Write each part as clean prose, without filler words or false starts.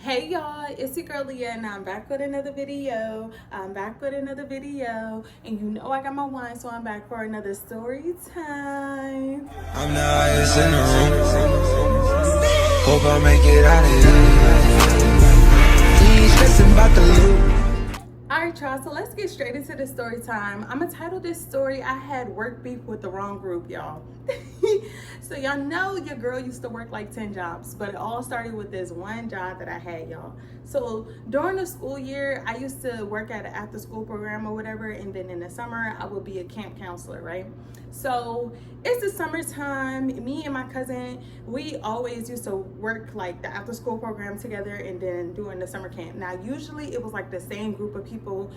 Hey y'all, it's your girl Leah and I'm back with another video. And you know I got my wine, so I'm back for another story time. I'm the highest in the room. Hope I make it out of here. Ain't stressing about the loot. Alright y'all, so let's get straight into the story time. I'm gonna title this story, I had work beef with the wrong group, y'all. So y'all know your girl used to work like 10 jobs, but it all started with this one job that I had, y'all. So during the school year, I used to work at an after school program or whatever, and then in the summer, I would be a camp counselor, right? So it's the summertime, me and my cousin, we always used to work like the after school program together and then doing the summer camp. Now, usually it was like the same group of people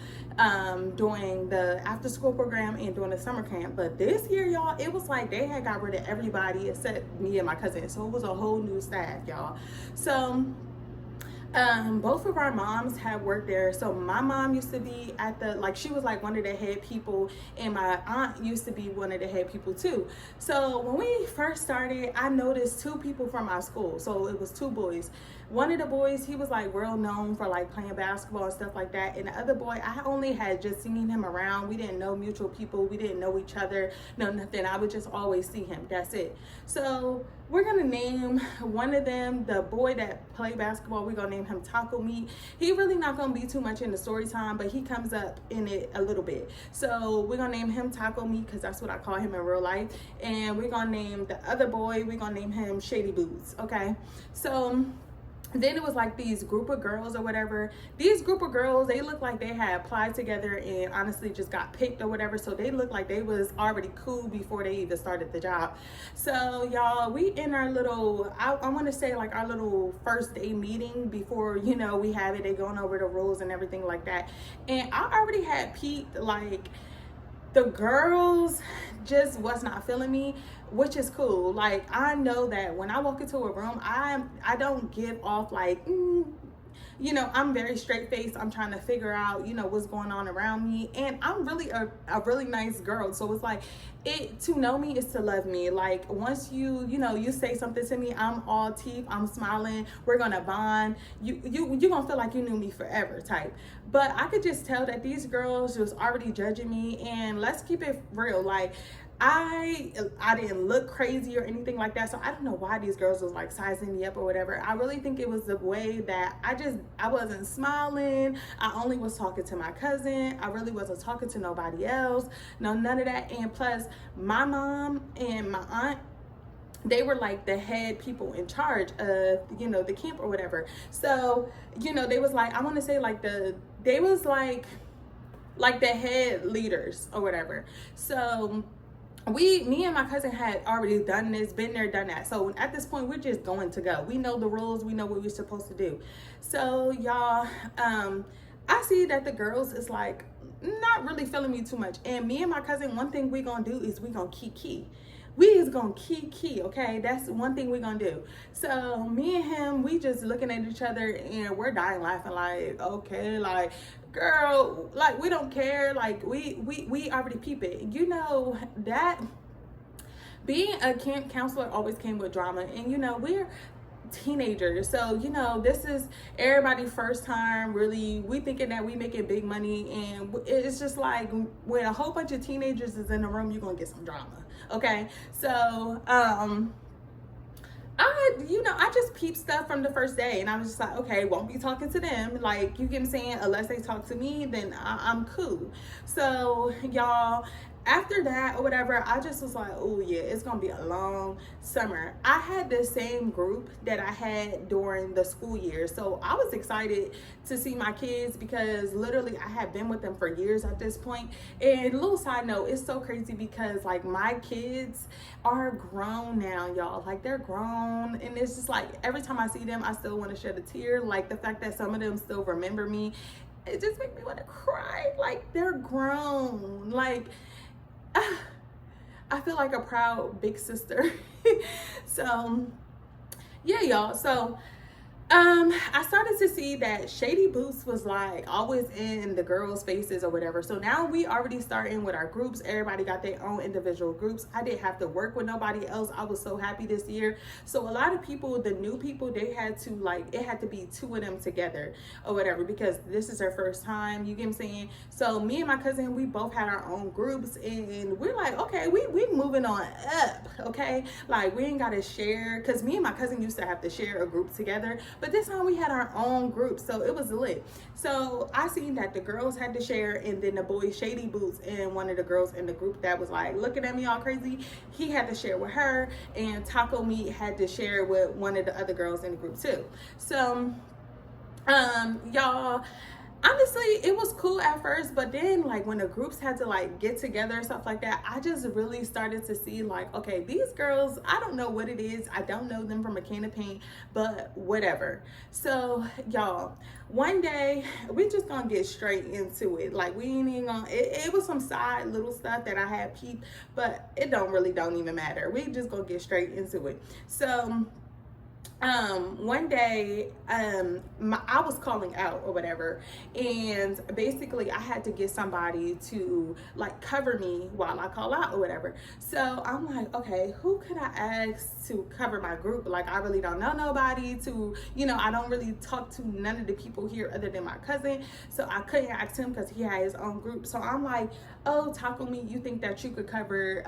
doing the after school program and doing the summer camp. But this year, y'all, it was like they had got rid of everybody except me and my cousin. So it was a whole new staff, y'all. So both of our moms had worked there. So my mom used to be at the, like, she was like one of the head people, and my aunt used to be one of the head people too. So when we first started, I noticed two people from our school. So it was two boys. One of the boys, he was like real known for like playing basketball and stuff like that. And the other boy, I only had just seen him around. We didn't know mutual people. We didn't know each other. No, nothing. I would just always see him. That's it. So we're gonna name one of them, the boy that played basketball, we're gonna name him Taco Meat. He really not gonna be too much in the story time, but he comes up in it a little bit. So we're gonna name him Taco Meat because that's what I call him in real life. And we're gonna name the other boy, we're gonna name him Shady Boots, okay? So then it was like these group of girls or whatever. These group of girls, they looked like they had applied together and honestly just got picked or whatever. So they looked like they was already cool before they even started the job. So y'all, we in our little, I want to say like our little first day meeting before, you know, we have it. They going over the rules and everything like that. And I already had peeped like the girls just was not feeling me, which is cool. Like, I know that when I walk into a room, I don't give off like, you know, I'm very straight faced. I'm trying to figure out, you know, what's going on around me. And I'm really a really nice girl. So it's like, to know me is to love me. Like, once you know, you say something to me, I'm all teeth, I'm smiling, we're gonna bond. You're gonna feel like you knew me forever type. But I could just tell that these girls was already judging me. And let's keep it real. Like, I didn't look crazy or anything like that, so I don't know why these girls was like sizing me up or whatever. I really think it was the way that I wasn't smiling. I only was talking to my cousin. I really wasn't talking to nobody else. No, none of that. And plus, my mom and my aunt, they were like the head people in charge of, you know, the camp or whatever. So, you know, they was like, I want to say like they was like the head leaders or whatever. So me and my cousin had already done this, been there, done that. So at this point, we're just going to go. We know the rules. We know what we're supposed to do. So y'all, I see that the girls is like not really feeling me too much. And me and my cousin, one thing we gonna do is we gonna key. We is gonna key, okay? That's one thing we gonna do. So me and him, we just looking at each other and we're dying laughing like, okay, like, girl, like, we don't care. Like, we already peep it. You know, that being a camp counselor always came with drama. And, you know, we're teenagers, so, you know, this is everybody's first time really. We thinking that we making big money, and it's just like when a whole bunch of teenagers is in the room, you're gonna get some drama, okay? So I just peeped stuff from the first day, and I was just like, okay, won't be talking to them. Like, you get what I'm saying? Unless they talk to me, then I'm cool. So y'all, after that or whatever, I just was like, oh yeah, it's gonna be a long summer. I had the same group that I had during the school year, so I was excited to see my kids because literally I had been with them for years at this point. And a little side note, it's so crazy because like my kids are grown now, y'all. Like, they're grown, and it's just like every time I see them, I still want to shed a tear. Like, the fact that some of them still remember me, it just makes me want to cry. Like, they're grown. Like, I feel like a proud big sister. So yeah, y'all. So I started to see that Shady Boots was like always in the girls' faces or whatever. So now we already starting with our groups. Everybody got their own individual groups. I didn't have to work with nobody else. I was so happy this year. So a lot of people, the new people, they had to like, it had to be two of them together or whatever, because this is their first time. You get what I'm saying? So me and my cousin, we both had our own groups, and we're like, okay, we moving on up, okay? Like we ain't gotta share, because me and my cousin used to have to share a group together. But this time we had our own group, so it was lit. So I seen that the girls had to share, and then the boy Shady Boots and one of the girls in the group that was like looking at me all crazy, he had to share with her, and Taco Meat had to share with one of the other girls in the group too. So y'all, honestly, it was cool at first, but then like when the groups had to like get together and stuff like that, I just really started to see like, okay, these girls, I don't know what it is, I don't know them from a can of paint, but whatever. So y'all, one day we just gonna get straight into it. Like we ain't even gonna, it was some side little stuff that I had peeped, but it don't even matter. We just gonna get straight into it. So one day I was calling out or whatever, and basically I had to get somebody to like cover me while I call out or whatever. So I'm like, okay, who could I ask to cover my group? Like I really don't know nobody to, you know, I don't really talk to none of the people here other than my cousin, so I couldn't ask him because he had his own group. So I'm like, oh, Taco Meat, you think that you could cover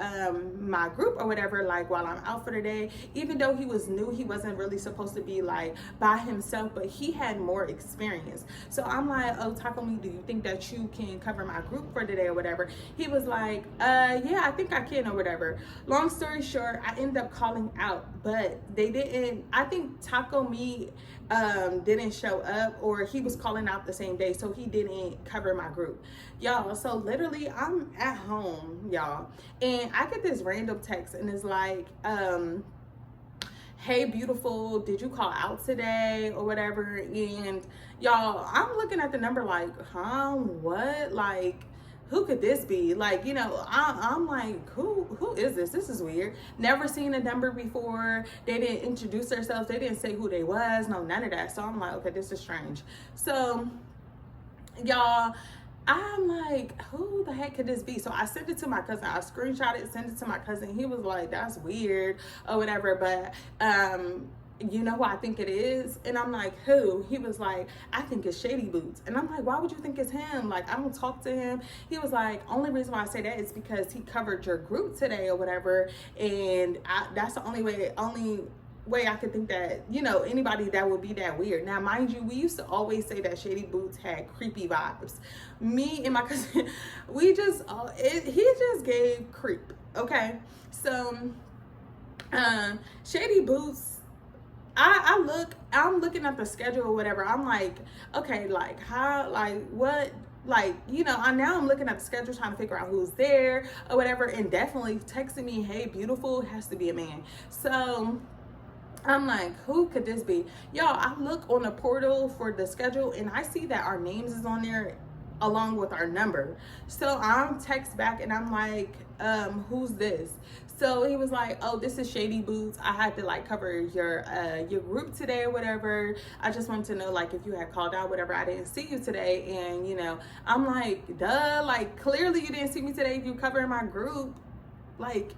my group or whatever, like while I'm out for the day? Even though he was new, he wasn't really supposed to be like by himself, but he had more experience. So I'm like, oh, Taco Meat, do you think that you can cover my group for today or whatever? He was like, yeah, I think I can or whatever. Long story short, I ended up calling out, but they didn't, I think Taco Meat didn't show up, or he was calling out the same day, so he didn't cover my group, y'all. So literally I'm at home, y'all, and I get this random text, and it's like, hey beautiful, did you call out today or whatever? And y'all, I'm looking at the number like, huh, what? Like, who could this be? Like, you know, I'm like, who is this? This is weird. Never seen a number before. They didn't introduce themselves. They didn't say who they was. No, none of that. So I'm like, okay, this is strange. So y'all, I'm like, who the heck could this be? So I sent it to my cousin. I screenshot it, sent it to my cousin. He was like, that's weird or whatever. But you know who I think it is? And I'm like, who? He was like, I think it's Shady Boots. And I'm like, why would you think it's him? Like, I don't talk to him. He was like, only reason why I say that is because he covered your group today or whatever. And that's the only way I could think that, you know, anybody that would be that weird. Now, mind you, we used to always say that Shady Boots had creepy vibes. Me and my cousin, we just, he just gave creep, okay? So, Shady Boots, I'm looking at the schedule or whatever. I'm like, okay, like how, like what, like, you know, now I'm looking at the schedule trying to figure out who's there or whatever, and definitely texting me, hey beautiful, has to be a man. So I'm like, who could this be? Y'all, I look on the portal for the schedule, and I see that our names is on there along with our number. So I'm text back, and I'm like, who's this? So he was like, oh, this is Shady Boots. I had to like cover your group today or whatever. I just wanted to know like if you had called out, whatever. I didn't see you today. And you know, I'm like, duh, like clearly you didn't see me today if you covering my group. Like,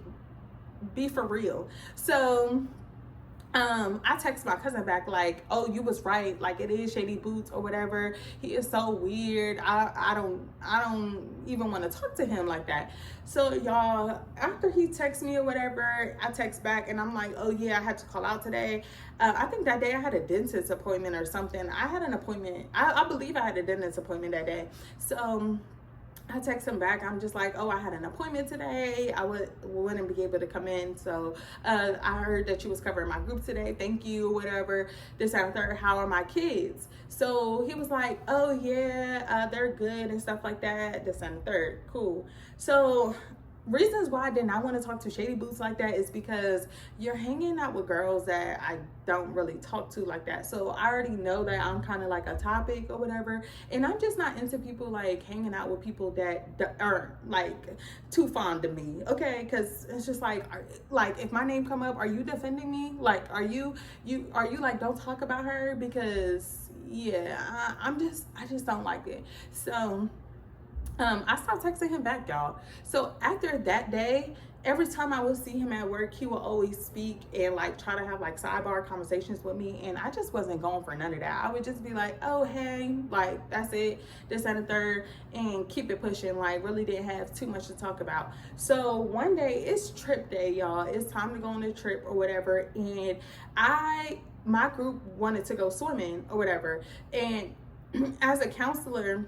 be for real. So I text my cousin back like, oh, you was right, like it is Shady Boots or whatever. He is so weird. I don't even want to talk to him like that. So y'all, after he texts me or whatever, I text back and I'm like, oh yeah, I had to call out today. I think that day I had a dentist appointment or something. I had an appointment. I believe I had a dentist appointment that day. So I text him back. I'm just like, oh, I had an appointment today. I wouldn't be able to come in. So I heard that you was covering my group today. Thank you, whatever. This and third. How are my kids? So he was like, oh yeah, they're good and stuff like that. This and third. Cool. So reasons why I did not want to talk to Shady Boots like that is because you're hanging out with girls that I don't really talk to like that. So I already know that I'm kind of like a topic or whatever. And I'm just not into people like hanging out with people that are like too fond of me. Okay. Cause it's just like if my name come up, are you defending me? Like, are you like, don't talk about her? Because yeah, I just don't like it. So, I stopped texting him back, y'all. So after that day, every time I would see him at work, he would always speak and like try to have like sidebar conversations with me, and I just wasn't going for none of that. I would just be like, oh hey, like that's it, this and the third, and keep it pushing. Like really didn't have too much to talk about. So one day, it's trip day, y'all. It's time to go on a trip or whatever, and my group wanted to go swimming or whatever, and as a counselor,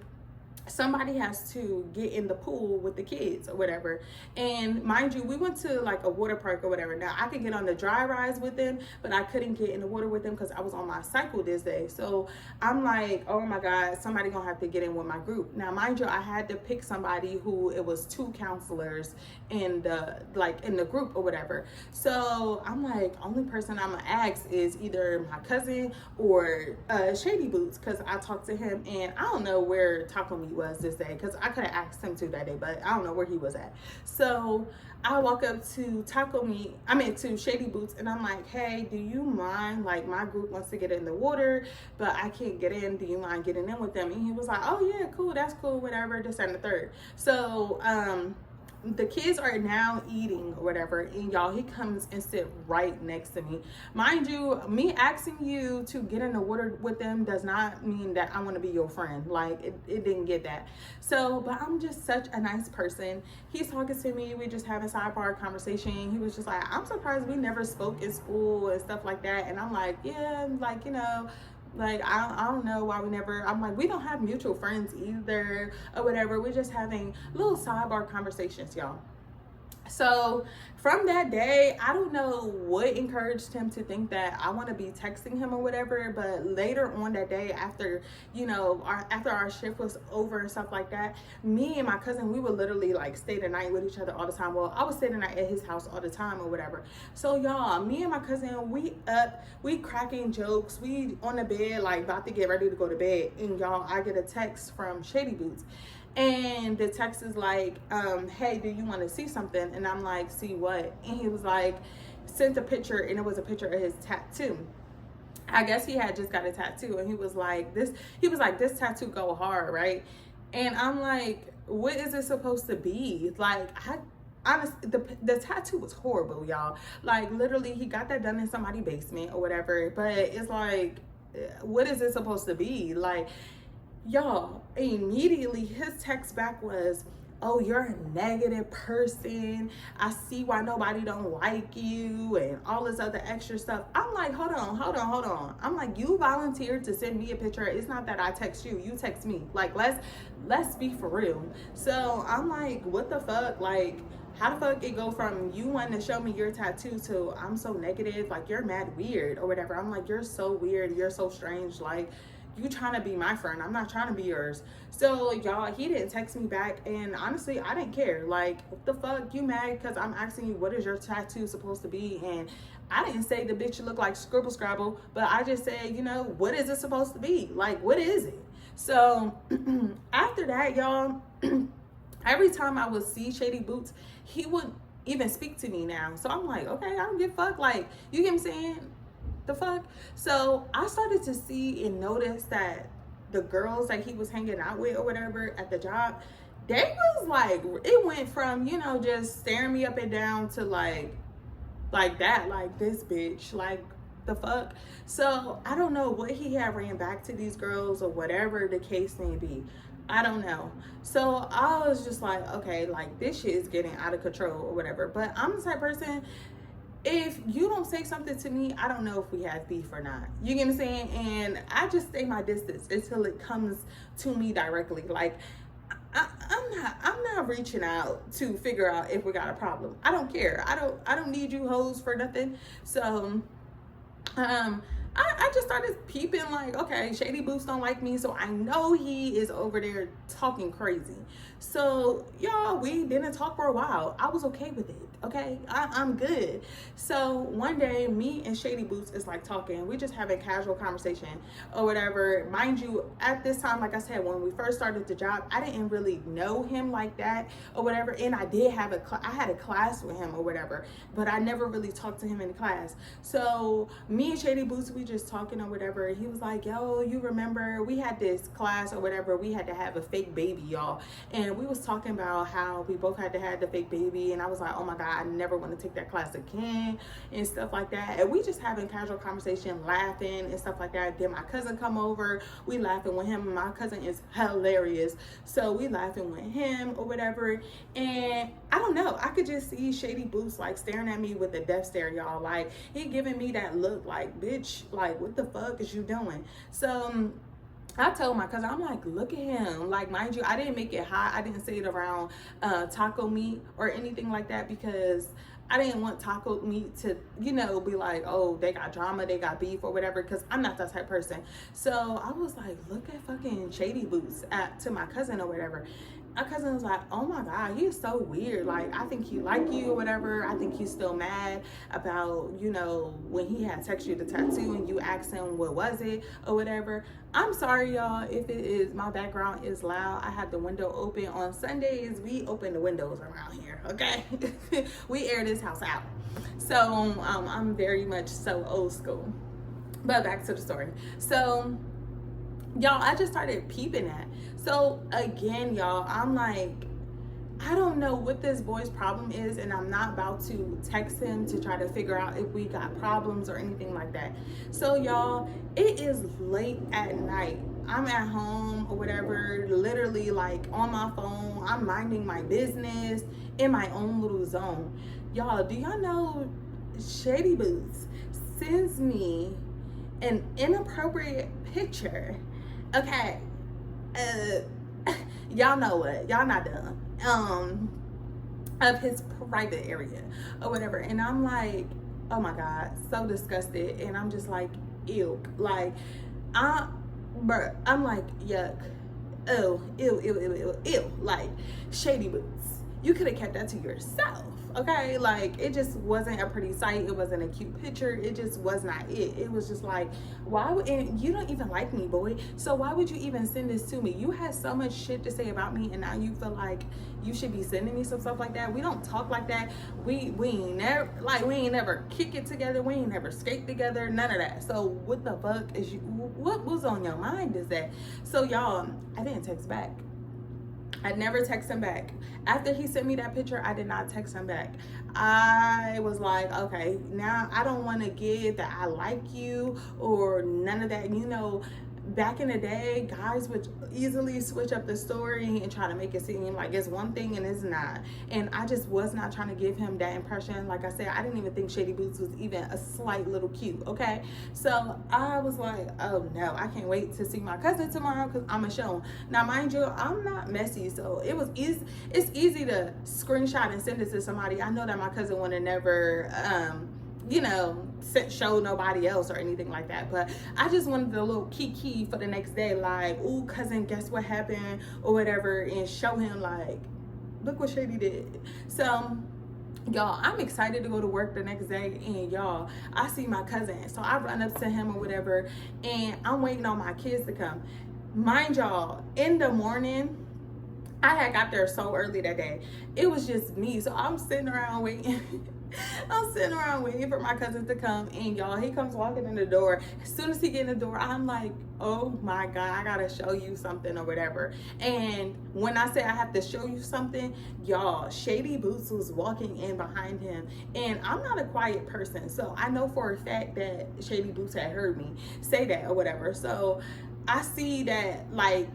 somebody has to get in the pool with the kids or whatever. And mind you, we went to like a water park or whatever. Now I could get on the dry rides with them, but I couldn't get in the water with them because I was on my cycle this day. So I'm like, oh my God, somebody gonna have to get in with my group. Now mind you, I had to pick somebody who, it was 2 counselors in the group or whatever. So I'm like, only person I'm gonna ask is either my cousin or Shady Boots, because I talked to him and I don't know where Taco Meat was this day, because I could have asked him to that day, but I don't know where he was at. So I walk up to to Shady Boots, and I'm like, hey, do you mind, like my group wants to get in the water, but I can't get in, do you mind getting in with them? And he was like, oh yeah, cool, that's cool, whatever, this and the third. So the kids are now eating or whatever, and y'all, he comes and sit right next to me. Mind you, me asking you to get in the water with them does not mean that I want to be your friend. Like it didn't get that. So, but I'm just such a nice person. He's talking to me, we just having sidebar conversation. He was just like, I'm surprised we never spoke in school and stuff like that. And I'm like, yeah, like, you know, like I don't know why we never, I'm like, we don't have mutual friends either or whatever. We're just having little sidebar conversations, y'all. So from that day, I don't know what encouraged him to think that I want to be texting him or whatever, but later on that day, after, you know, after our shift was over and stuff like that, me and my cousin, we would literally like stay the night with each other all the time. Well, I would stay the night at his house all the time or whatever. So y'all, me and my cousin, we cracking jokes, we on the bed like about to get ready to go to bed, and y'all, I get a text from Shady Boots. And the text is like, hey, do you want to see something? And I'm like, see what? And he was like, sent a picture, and it was a picture of his tattoo. I guess he had just got a tattoo, and he was like, this tattoo go hard, right? And I'm like, what is it supposed to be? Like, honestly, the tattoo was horrible, y'all. Like, literally, he got that done in somebody's basement or whatever. But it's like, what is it supposed to be? Like, y'all, immediately his text back was, oh, you're a negative person, I see why nobody don't like you, and all this other extra stuff. I'm like, hold on. I'm like, you volunteered to send me a picture. It's not that I text you, you text me. Like, let's be for real. So I'm like, what the fuck? Like, how the fuck it go from you wanting to show me your tattoo to I'm so negative, like you're mad weird or whatever. I'm like, you're so weird, you're so strange, like you trying to be my friend, I'm not trying to be yours. So y'all, he didn't text me back, and honestly, I didn't care. Like, what the fuck, you mad because I'm asking you what is your tattoo supposed to be? And I didn't say the bitch look like Scribble Scrabble, but I just said, you know, what is it supposed to be? Like, what is it? So after that, y'all, every time I would see Shady Boots, he would even speak to me now. So I'm like, okay, I don't give a fuck. Like, you get what I'm saying? The fuck? So I started to see and notice that the girls that he was hanging out with or whatever at the job, they was like, it went from, you know, just staring me up and down to like that, like this bitch, like the fuck. So I don't know what he had ran back to these girls or whatever the case may be. I don't know. So I was just like, okay, like this shit is getting out of control or whatever. But I'm the type of person, if you don't say something to me, I don't know if we have beef or not. You get what I'm saying? And I just stay my distance until it comes to me directly. Like, I'm not reaching out to figure out if we got a problem. I don't care. I don't need you hoes for nothing. So I just started peeping like, okay, Shady Boots don't like me, so I know he is over there talking crazy. So y'all, we didn't talk for a while. I was okay with it. Okay, I'm good. So one day, me and Shady Boots is like talking. We just having casual conversation or whatever. Mind you, at this time, like I said, when we first started the job, I didn't really know him like that or whatever. And I did have I had a class with him or whatever, but I never really talked to him in class. So me and Shady Boots, we just talking or whatever. He was like, yo, you remember we had this class or whatever, we had to have a fake baby, y'all. And we was talking about how we both had to have the fake baby. And I was like, oh my God, I never want to take that class again and stuff like that. And we just having casual conversation, laughing and stuff like that. Then my cousin come over, we laughing with him. My cousin is hilarious. So we laughing with him or whatever. And I don't know, I could just see Shady Boots like staring at me with a death stare, y'all. Like he giving me that look like, bitch, like what the fuck is you doing? So I told my cousin, I'm like, look at him. Like, mind you, I didn't make it hot. I didn't say it around taco meat or anything like that because I didn't want taco meat to, you know, be like, oh, they got drama, they got beef or whatever, because I'm not that type of person. So I was like, look at fucking Shady Boots to my cousin or whatever. My cousin was like, oh my God, he is so weird. Like, I think he like you or whatever. I think he's still mad about, you know, when he had texted you the tattoo and you asked him what was it or whatever. I'm sorry, y'all, if it is, my background is loud. I have the window open. On Sundays, we open the windows around here, okay? We air this house out. So I'm very much so old school. But back to the story. So y'all, I just started peeping at. So again, y'all, I'm like, I don't know what this boy's problem is, and I'm not about to text him to try to figure out if we got problems or anything like that. So y'all, it is late at night. I'm at home or whatever, literally like on my phone. I'm minding my business in my own little zone. Y'all, do y'all know Shady Boots sends me an inappropriate picture? Okay, y'all know what, y'all not dumb, of his private area or whatever. And I'm like, oh my God, so disgusted. And I'm just like, ew. Like, I'm like, yuck. Oh, ew, ew, ew, ew, ew. Like, Shady Boots, you could have kept that to yourself. Okay, like it just wasn't a pretty sight. It wasn't a cute picture. It just was not it. It was just like, why would, and you don't even like me, boy. So why would you even send this to me? You had so much shit to say about me, and now you feel like you should be sending me some stuff like that. We don't talk like that. We ain't never kick it together. We ain't never skate together. None of that. So what the fuck is you? What was on your mind is that? So y'all, I didn't text back. I never text him back. After he sent me that picture, I did not text him back. I was like, okay, now I don't want to give that I like you or none of that. You know, back in the day, guys would easily switch up the story and try to make it seem like it's one thing and it's not. And I just was not trying to give him that impression. Like I said, I didn't even think Shady Boots was even a slight little cute, okay? So I was like, oh no, I can't wait to see my cousin tomorrow because I'm going to show him. Now, mind you, I'm not messy, so it was easy. It's easy to screenshot and send it to somebody. I know that my cousin would have never, you know, show nobody else or anything like that, but I just wanted the little key for the next day, like, ooh, cousin, guess what happened or whatever, and show him like, look what Shady did. So y'all, I'm excited to go to work the next day, and y'all, I see my cousin, so I run up to him or whatever, and I'm waiting on my kids to come. Mind y'all, in the morning, I had got there so early that day. It was just me, so I'm sitting around waiting. I'm sitting around waiting for my cousin to come, and y'all, he comes walking in the door. As soon as he get in the door, I'm like, oh my God, I gotta show you something or whatever. And when I say I have to show you something, y'all, Shady Boots was walking in behind him, and I'm not a quiet person, so I know for a fact that Shady Boots had heard me say that or whatever. So I see that, like,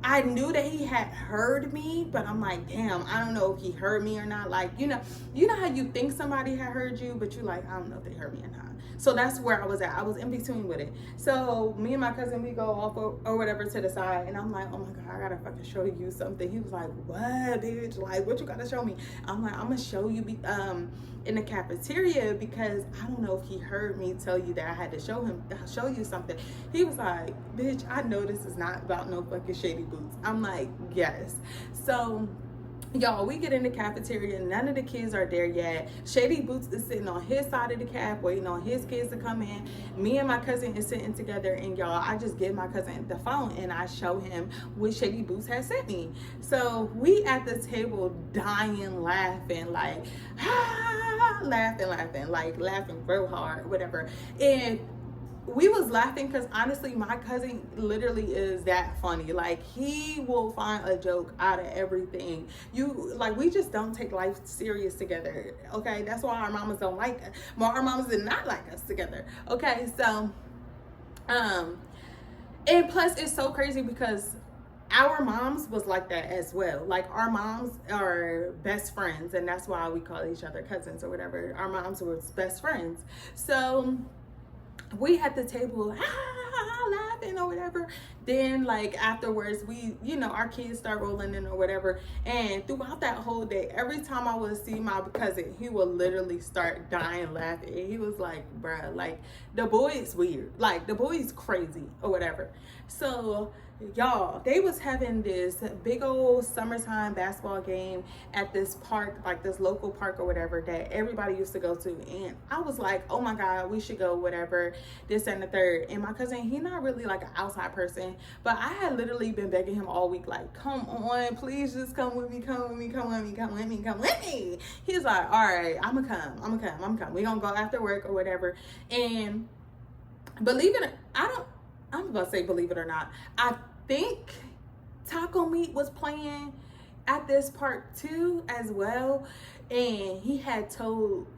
I knew that he had heard me, but I'm like, damn, I don't know if he heard me or not. Like, you know how you think somebody had heard you, but you like, I don't know if they heard me or not. So that's where I was at. I was in between with it. So me and my cousin, we go off or whatever to the side, and I'm like, oh my god, I gotta fucking show you something. He was like, what, bitch? Like, what you gotta show me? I'm like, I'm gonna show you in the cafeteria, because I don't know if he heard me tell you that I had to show you something. He was like, bitch, I know this is not about no fucking Shady Boots. I'm like, yes. So y'all, we get in the cafeteria, none of the kids are there yet. Shady Boots is sitting on his side of the caf waiting on his kids to come in. Me and my cousin is sitting together, and y'all, I just give my cousin the phone and I show him what Shady Boots has sent me. So we at the table dying laughing, like laughing real hard, whatever. And we was laughing because honestly, my cousin literally is that funny. Like, he will find a joke out of everything. We just don't take life serious together. Okay, that's why our mamas don't like us. Our mamas did not like us together. Okay, so and plus it's so crazy because our moms was like that as well. Like, our moms are best friends, and that's why we call each other cousins or whatever. Our moms were best friends. So we had the table laughing or whatever. Then like afterwards, we, our kids start rolling in or whatever. And throughout that whole day, every time I would see my cousin, he would literally start dying laughing. He was like, bruh, like, the boy is weird. Like, the boy is crazy or whatever. So y'all, they was having this big old summertime basketball game at this park, like this local park or whatever, that everybody used to go to. And I was like, oh my god, we should go, whatever, this and the third. And my cousin, he not really like an outside person, but I had literally been begging him all week, like, come on, please just come with me, come with me, come with me, come with me, come with me. He's like, all right, I'm gonna come, we gonna go after work or whatever. And believe it, I'm gonna say believe it or not, I think Taco Meat was playing at this park too as well, and he had told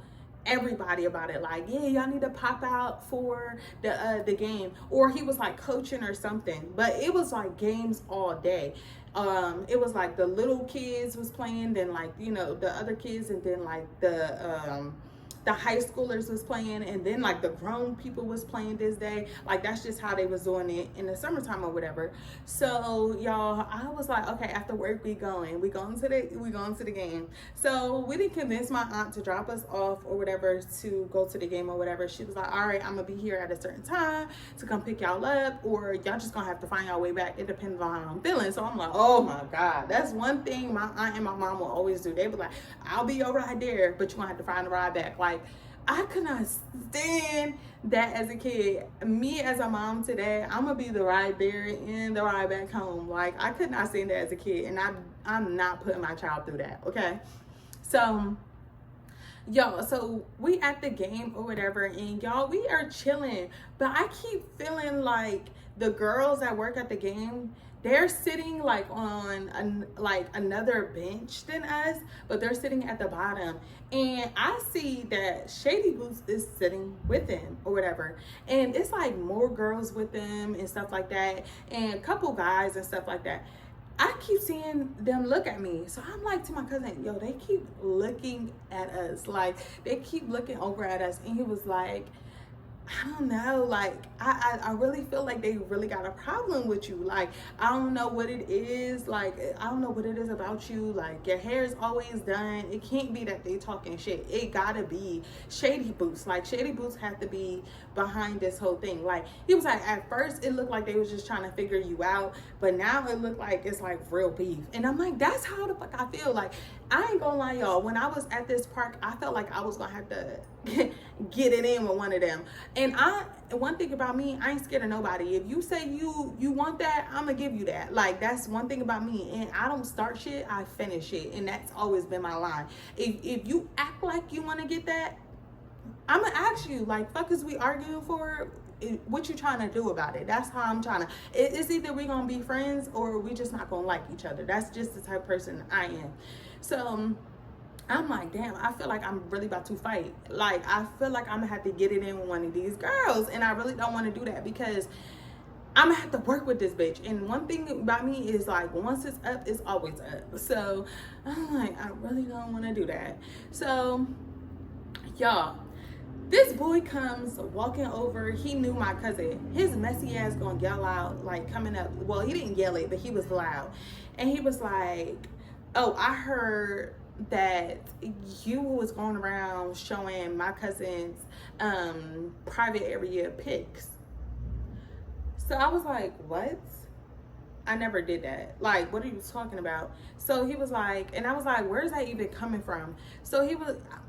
everybody about it, like, yeah, y'all need to pop out for the game, or he was like coaching or something. But it was like games all day. It was like the little kids was playing, then like, the other kids, and then like the high schoolers was playing, and then like the grown people was playing this day. Like, that's just how they was doing it in the summertime or whatever. So y'all, I was like, okay, after work we going to the game. So we didn't convince my aunt to drop us off or whatever to go to the game or whatever. She was like, all right, I'm gonna be here at a certain time to come pick y'all up, or y'all just gonna have to find y'all way back. It depends on how I'm feeling. So I'm like, oh my god, that's one thing my aunt and my mom will always do. They be like, I'll be over right there, but you're gonna have to find a ride back. Like, I could not stand that as a kid. Me as a mom today, I'm gonna be the ride there and the ride back home. Like, I could not stand that as a kid, and I'm not putting my child through that. Okay, so y'all, so we at the game or whatever, and y'all, we are chilling, but I keep feeling like the girls that work at the game, they're sitting like on another bench than us, but they're sitting at the bottom. And I see that Shady Boots is sitting with them or whatever, and it's like more girls with them and stuff like that, and a couple guys and stuff like that. I keep seeing them look at me. So I'm like to my cousin, yo, they keep looking at us. Like, they keep looking over at us. And he was like, I don't know, like, I really feel like they really got a problem with you. Like, I don't know what it is. Like, I don't know what it is about you. Like, your hair is always done. It can't be that they talking shit. It gotta be Shady Boots. Like, Shady Boots have to be behind this whole thing. Like, he was like, at first it looked like they was just trying to figure you out, but now it looked like it's like real beef. And I'm like, that's how the fuck I feel. Like, I ain't gonna lie, y'all, when I was at this park, I felt like I was gonna have to get it in with one of them. And one thing about me, I ain't scared of nobody. If you say you want that, I'm gonna give you that. Like, that's one thing about me. And I don't start shit, I finish it. And that's always been my line. If you act like you want to get that, I'm gonna ask you, like, fuck is we arguing for? What you trying to do about it? That's how I'm trying to. It's either we gonna be friends or we just not gonna like each other. That's just the type of person I am. So I'm like, damn, I feel like I'm really about to fight. Like, I feel like I'm gonna have to get it in with one of these girls, and I really don't want to do that because I'm gonna have to work with this bitch. And one thing about me is, like, once it's up, it's always up. So I'm like, I really don't want to do that. So y'all, This boy comes walking over. He knew my cousin. His messy ass gonna yell out, like coming up. Well, he didn't yell it, but he was loud. And he was like, "Oh, I heard that you was going around showing my cousin's private area pics." So I was like, "What? I never did that. Like, what are you talking about?" So he was like, and I was like, where's that even coming from? So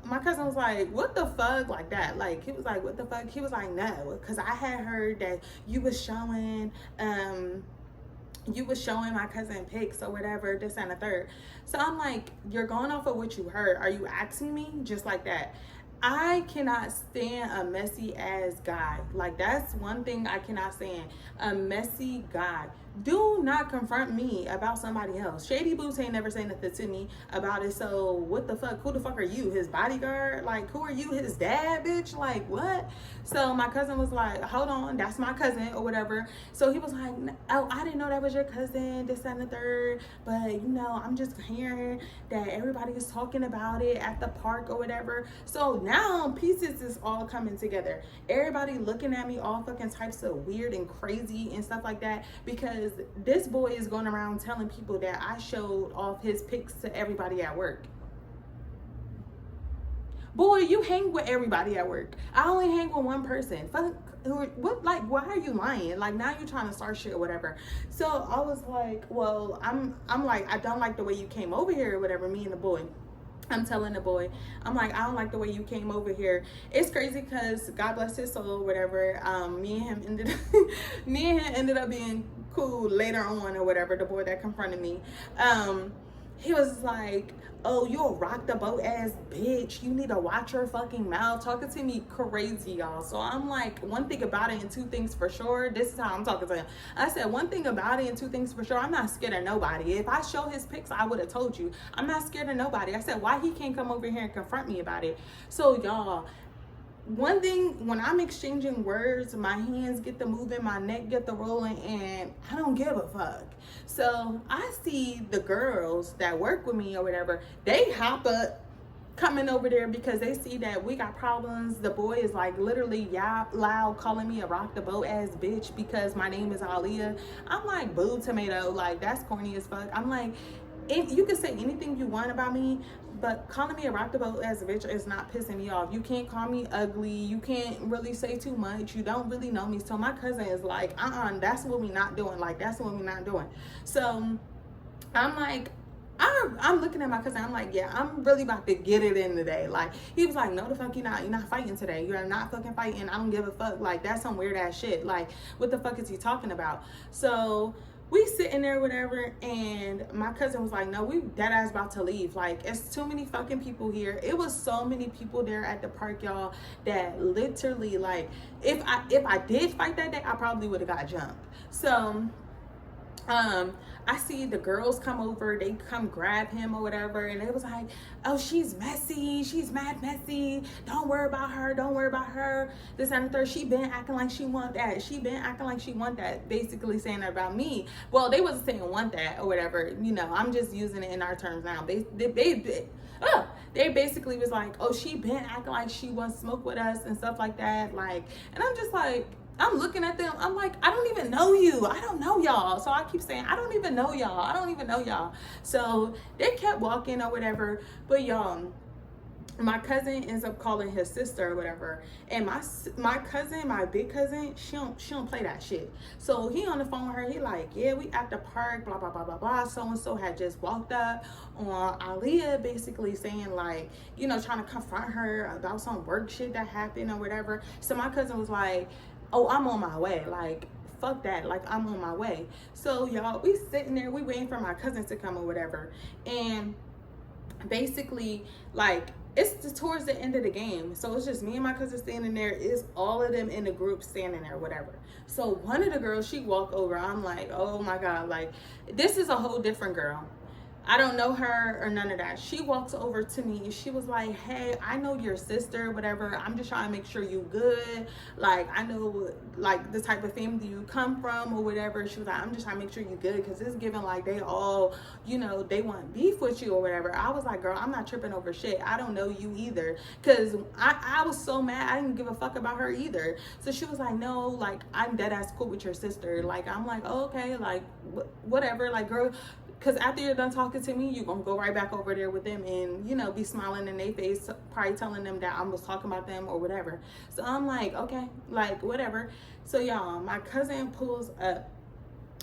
my cousin was like, what the fuck? Like that. Like, he was like, what the fuck? He was like, no, because I had heard that you was showing, my cousin pics or whatever, this and the third. So I'm like, you're going off of what you heard. Are you asking me? Just like that. I cannot stand a messy ass guy. Like, that's one thing I cannot stand. A messy guy. Do not confront me about somebody else. Shady Boots ain't never say nothing to me about it. So what the fuck? Who the fuck are you? His bodyguard? Like, who are you? His dad, bitch? Like, what? So my cousin was like, hold on, that's my cousin or whatever. So he was like, oh, I didn't know that was your cousin, this and the third. But you know, I'm just hearing that everybody is talking about it at the park or whatever. So now pieces is all coming together. Everybody looking at me all fucking types of weird and crazy and stuff like that, because this boy is going around telling people that I showed off his pics to everybody at work. Boy, you hang with everybody at work. I only hang with one person. Fuck, what? Like, why are you lying? Like, now you're trying to start shit or whatever. So I was like, well, I'm like, I don't like the way you came over here or whatever. Me and the boy. I'm telling the boy, I'm like, I don't like the way you came over here. It's crazy because God bless his soul, whatever. Me and him ended up being cool later on or whatever. The boy that confronted me, he was like, oh, you a rock the boat ass bitch. You need to watch your fucking mouth. Talking to me crazy, y'all. So I'm like, one thing about it and two things for sure. This is how I'm talking to him. I said, one thing about it and two things for sure. I'm not scared of nobody. If I show his pics, I would have told you. I'm not scared of nobody. I said, why he can't come over here and confront me about it? So y'all, one thing, when I'm exchanging words, my hands get to moving, my neck get to rolling, and I don't give a fuck. So I see the girls that work with me or whatever, they hop up coming over there because they see that we got problems. The boy is like literally loud calling me a rock the boat ass bitch because my name is Aaliyah. I'm like, boo tomato, like that's corny as fuck. I'm like, you can say anything you want about me, but calling me a rock the boat as a bitch is not pissing me off. You can't call me ugly. You can't really say too much. You don't really know me. So my cousin is like, that's what we not doing. Like, that's what we not doing. So I'm like, I'm looking at my cousin. I'm like, yeah, I'm really about to get it in today. Like, he was like, no, the fuck, you're not fighting today. You're not fucking fighting. I don't give a fuck. Like, that's some weird ass shit. Like, what the fuck is he talking about? So we sitting there, whatever, and my cousin was like, no, we dead ass about to leave. Like, it's too many fucking people here. It was so many people there at the park, y'all, that literally, like, if I did fight that day, I probably would have got jumped. So I see the girls come over, they come grab him or whatever, and it was like, oh, she's messy, she's mad messy, don't worry about her, this and the third. She been acting like she want that, basically saying that about me. Well, they wasn't saying want that or whatever, you know, I'm just using it in our terms now. They basically was like, oh, she been acting like she wants to smoke with us and stuff like that, like, and I'm just like, I'm looking at them. I'm like, I don't even know you. I don't know y'all. So I keep saying, I don't even know y'all. So they kept walking or whatever. But y'all, my cousin ends up calling his sister or whatever. And my cousin, my big cousin, she don't play that shit. So he on the phone with her. He like, yeah, we at the park, blah, blah, blah, blah, blah. So-and-so had just walked up on Aaliyah, basically saying like, you know, trying to confront her about some work shit that happened or whatever. So my cousin was like, oh, I'm on my way. Like, fuck that. Like, I'm on my way. So, y'all, we sitting there. We waiting for my cousin to come or whatever. And basically, like, it's towards the end of the game. So, it's just me and my cousin standing there. It's all of them in the group standing there, whatever. So, one of the girls, she walked over. I'm like, oh, my God. Like, this is a whole different girl. I don't know her or none of that. She walks over to me and she was like, hey, I know your sister, whatever. I'm just trying to make sure you good. Like, I know, like, the type of family you come from or whatever. She was like, I'm just trying to make sure you good because it's given like they all, you know, they want beef with you or whatever. I was like, girl, I'm not tripping over shit. I don't know you either. Because I was so mad. I didn't give a fuck about her either. So she was like, no, like, I'm dead ass cool with your sister. Like, I'm like, oh, okay, like, whatever. Like, girl, because after you're done talking to me, you're going to go right back over there with them and, you know, be smiling in their face, probably telling them that I was talking about them or whatever. So I'm like, okay, like, whatever. So, y'all, my cousin pulls up.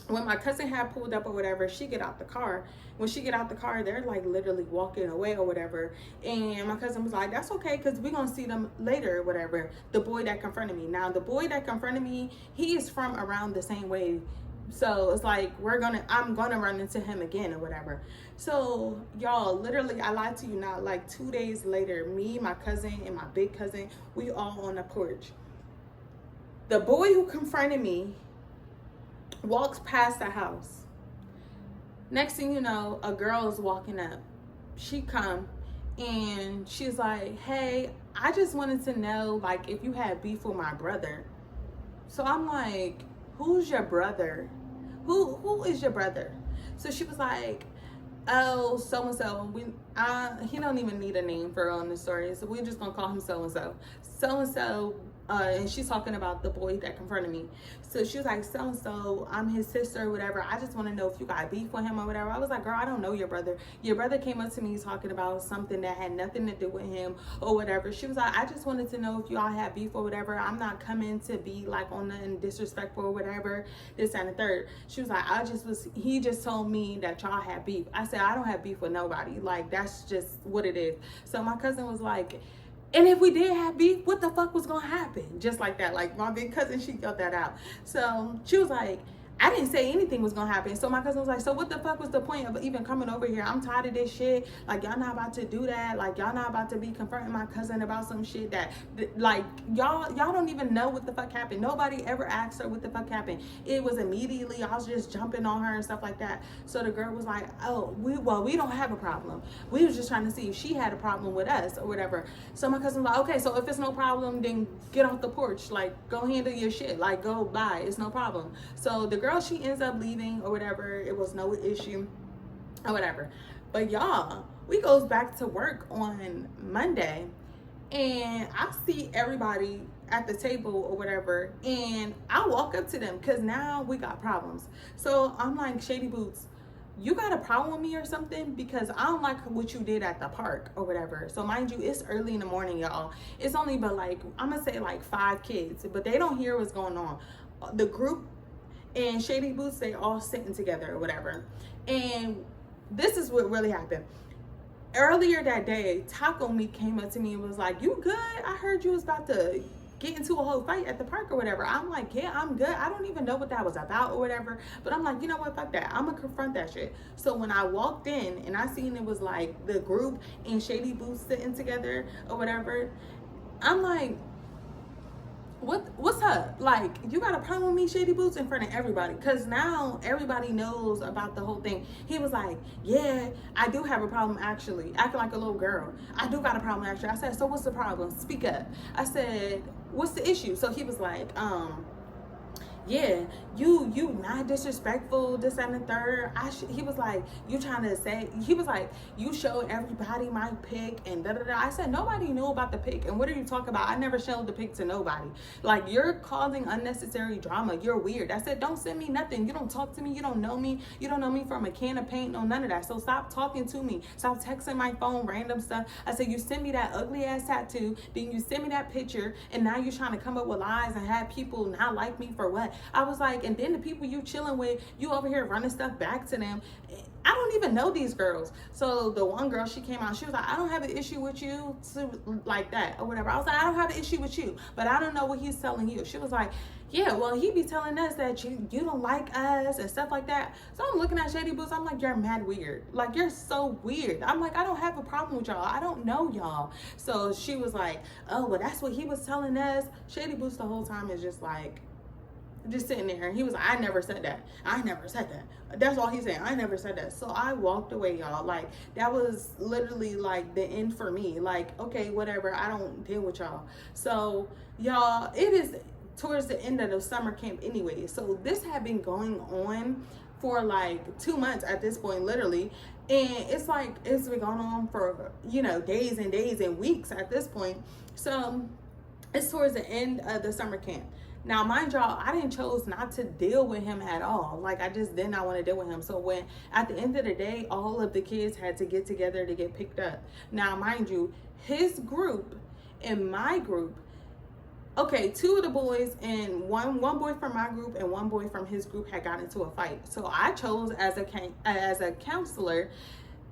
When my cousin had pulled up or whatever, she get out the car. When she get out the car, they're, like, literally walking away or whatever. And my cousin was like, that's okay because we're going to see them later or whatever. The boy that confronted me. Now, the boy that confronted me, he is from around the same way. So it's like I'm gonna run into him again or whatever. So y'all, literally, I lied to you not, like 2 days later, me, my cousin, and my big cousin, we all on the porch. The boy who confronted me walks past the house. Next thing you know, a girl is walking up. She come and she's like, hey, I just wanted to know, like, if you had beef with my brother. So I'm like, who's your brother? Who is your brother? So she was like, oh, so and so. He don't even need a name for on the story, so we're just gonna call him so and so. So and so. And she's talking about the boy that confronted me. So she was like, so and so, I'm his sister or whatever. I just want to know if you got beef with him or whatever. I was like, girl, I don't know your brother. Your brother came up to me talking about something that had nothing to do with him or whatever. She was like, I just wanted to know if y'all had beef or whatever. I'm not coming to be like on nothing disrespectful or whatever, this and the third. She was like, he just told me that y'all had beef. I said, I don't have beef with nobody. Like, that's just what it is. So my cousin was like, and if we did have beef, what the fuck was gonna happen? Just like that. Like, my big cousin, she got that out. So she was like, I didn't say anything was gonna happen. So my cousin was like, so what the fuck was the point of even coming over here? I'm tired of this shit. Like, y'all not about to do that. Like, y'all not about to be confronting my cousin about some shit that, like, y'all don't even know what the fuck happened. Nobody ever asked her what the fuck happened. It was immediately, I was just jumping on her and stuff like that. So the girl was like, oh, we don't have a problem. We was just trying to see if she had a problem with us or whatever. So my cousin was like, okay, so if it's no problem, then get off the porch. Like, go handle your shit. Like, go bye. It's no problem. So the girl, she ends up leaving or whatever. It was no issue or whatever. But y'all, we goes back to work on Monday and I see everybody at the table or whatever, and I walk up to them because now we got problems. So I'm like, Shady Boots, you got a problem with me or something? Because I don't like what you did at the park or whatever. So mind you, it's early in the morning, y'all. It's only but like, I'm gonna say like 5 kids, but they don't hear what's going on. The group and Shady Boots, they all sitting together or whatever. And this is what really happened. Earlier that day, Taco Meat came up to me and was like, you good? I heard you was about to get into a whole fight at the park or whatever. I'm like, yeah, I'm good. I don't even know what that was about or whatever. But I'm like, you know what? Fuck that. I'm gonna confront that shit. So when I walked in and I seen it was like the group and Shady Boots sitting together or whatever, I'm like, what's up? Like, you got a problem with me, Shady Boots, in front of everybody? Because now everybody knows about the whole thing. He was like, yeah, I do have a problem, actually. Acting like a little girl. I do got a problem, actually. I said, so what's the problem? Speak up. I said, what's the issue? So he was like, yeah, you not disrespectful, this and the third. He was like, you trying to say, he was like, you showed everybody my pic and da da da. I said, nobody knew about the pic, and what are you talking about? I never showed the pic to nobody. Like, you're causing unnecessary drama. You're weird. I said, don't send me nothing. You don't talk to me. You don't know me. You don't know me from a can of paint. No, none of that. So stop talking to me. Stop texting my phone, random stuff. I said, you sent me that ugly ass tattoo, then you sent me that picture, and now you're trying to come up with lies and have people not like me for what? I was like, and then the people you chilling with, you over here running stuff back to them. I don't even know these girls. So the one girl, she came out, she was like, I don't have an issue with you, like that or whatever. I was like, I don't have an issue with you, but I don't know what he's telling you. She was like, yeah, well, he be telling us that you don't like us and stuff like that. So I'm looking at Shady Boots, I'm like, you're mad weird. Like, you're so weird. I'm like, I don't have a problem with y'all. I don't know y'all. So she was like, oh, well, that's what he was telling us. Shady Boots the whole time is just like, just sitting there. And he was like, I never said that. I never said that. That's all he's saying. I never said that. So I walked away, y'all. Like, that was literally like the end for me. Like, okay, whatever. I don't deal with y'all. So, y'all, it is towards the end of the summer camp anyway. So this had been going on for like 2 months at this point, literally. And it's like, it's been going on for, you know, days and days and weeks at this point. So it's towards the end of the summer camp. Now, mind y'all, I didn't chose not to deal with him at all. Like, I just did not want to deal with him. So when, at the end of the day, all of the kids had to get together to get picked up. Now, mind you, his group and my group, okay, 2 of the boys and one boy from my group and one boy from his group had gotten into a fight. So I chose as a counselor,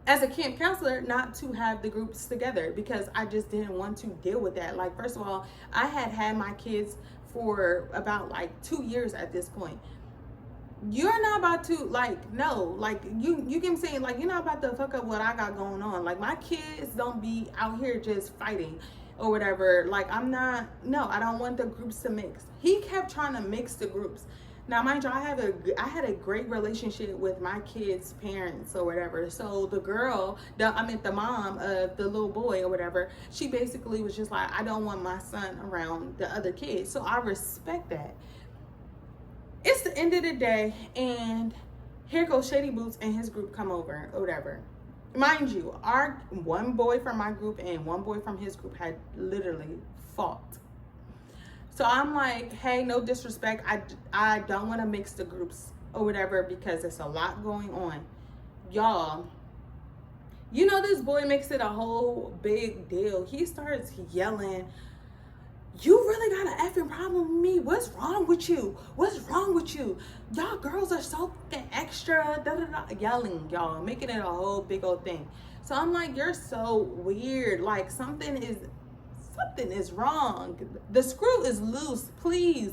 as a camp counselor, not to have the groups together because I just didn't want to deal with that. Like, first of all, I had my kids for about like 2 years at this point. You're not about to, like, no, like, you can say, like, you're not about to fuck up what I got going on. Like, my kids don't be out here just fighting or whatever. Like, I'm not, no, I don't want the groups to mix. He kept trying to mix the groups. Now, mind you, I had a great relationship with my kids' parents or whatever. So the girl, the mom of the little boy or whatever, she basically was just like, I don't want my son around the other kids. So I respect that. It's the end of the day, and here goes Shady Boots and his group come over or whatever. Mind you, our one boy from my group and one boy from his group had literally fought. So I'm like, hey, no disrespect. I don't want to mix the groups or whatever because it's a lot going on. Y'all, you know, this boy makes it a whole big deal. He starts yelling, you really got an effing problem with me. What's wrong with you? What's wrong with you? Y'all girls are so fucking extra. Da, da, da. Yelling, y'all, making it a whole big old thing. So I'm like, you're so weird. Like, something is wrong. The screw is loose. Please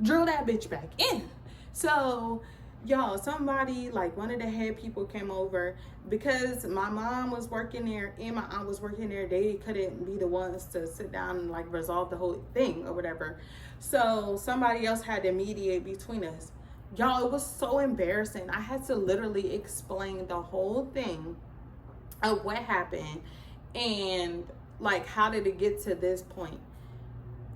drill that bitch back in. So, y'all, somebody, like one of the head people came over because my mom was working there and my aunt was working there. They couldn't be the ones to sit down and like resolve the whole thing or whatever. So somebody else had to mediate between us. Y'all, it was so embarrassing. I had to literally explain the whole thing of what happened and like how did it get to this point.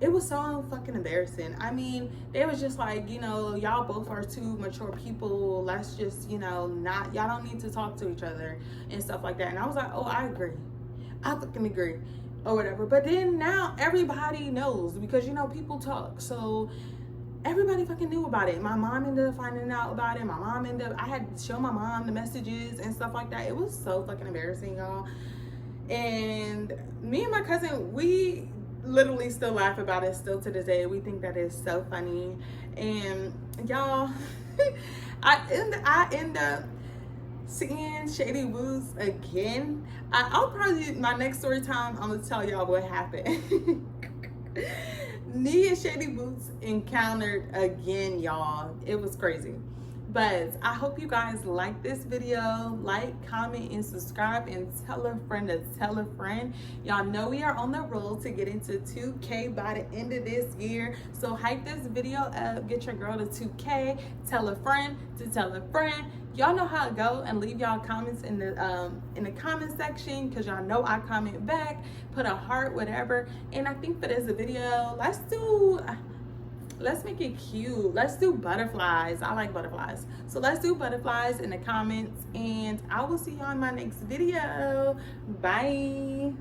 It was so fucking embarrassing. I mean, they was just like, you know, y'all both are two mature people. Let's just, you know, y'all don't need to talk to each other and stuff like that. And I was like, oh, I agree. I fucking agree or whatever. But then now everybody knows because, you know, people talk. So everybody fucking knew about it. My mom ended up finding out about it. I had to show my mom the messages and stuff like that. It was so fucking embarrassing, y'all. And me and my cousin, we literally still laugh about it still to this day. We think that is so funny. And y'all, I end up seeing Shady Boots again. I'll probably, my next story time, I'm gonna tell y'all what happened. Me and Shady Boots encountered again, y'all. It was crazy. But I hope you guys like this video. Like, comment, and subscribe, and tell a friend to tell a friend. Y'all know we are on the road to get into 2K by the end of this year. So hype this video up, get your girl to 2K, tell a friend to tell a friend. Y'all know how it go, and leave y'all comments in the comment section because y'all know I comment back. Put a heart, whatever. And I think for this video, let's make it cute. Let's do butterflies. I like butterflies. So let's do butterflies in the comments, and I will see you on my next video. Bye.